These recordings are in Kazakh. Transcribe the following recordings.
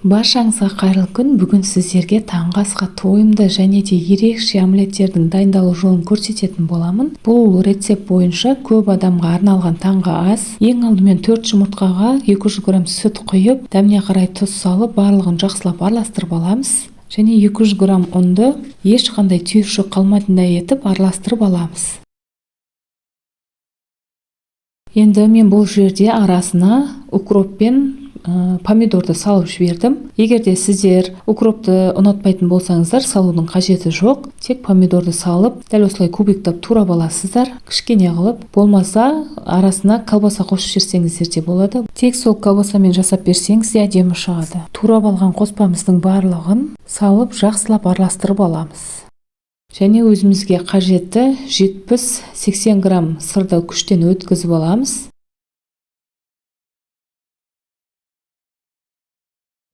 Баршаңызға қайырлы күн. Бүгін сіздерге таңғы асқа тойымды және де ерекше омлеттердің дайындалу жолын көрсететін боламын. Бұл рецепт бойынша көп адамға арналған таңғы ас. Ең алдымен 4 жұмыртқаға 200 грамм сүт құйып, дәміне қарай тұз салып, барлығын жақсылап араластырып аламыз. Және 200 грамм ұнды ешқандай түйіршік қалмайтындай етіп араластырып аламыз. Енді мен бұл жерде арасына укроп пен помидорды салып жібердім. Егерде сіздер укропты ұнатпайтын болсаңыздар, салудың қажеті жоқ. Тек помидорды салып, дәл осылай кубиктап турап аласыздар, кішкене қылып. Болмаса, арасына колбаса қосып жіберсеңіздер де болады. Тек сол колбасамен жасап берсеңіз де әдемі шығады. Турап алған қоспамыздың барлығын салып, жақсылап араластырып аламыз. Және өзімізге қажетті 70-80 грамм сырды күштен өткізіп аламыз.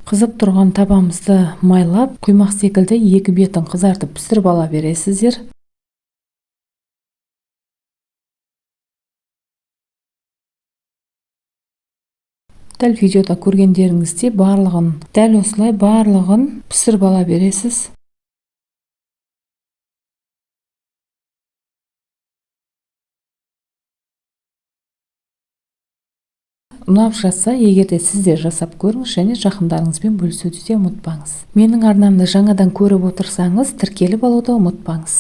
Қызып тұрған табамызды майлап, құймақ секілді екі бетін қызартып пісіріп ала бересіздер. Дәл видеода көргендеріңізде барлығын, дәл осылай барлығын пісіріп ала бересіз. Ұнап жатса, егерде сіздер жасап көріңіз және жақындарыңызбен бөлісуді де ұмытпаңыз. Менің арнамды жаңадан көріп отырсаңыз, тіркеліп алуды ұмытпаңыз.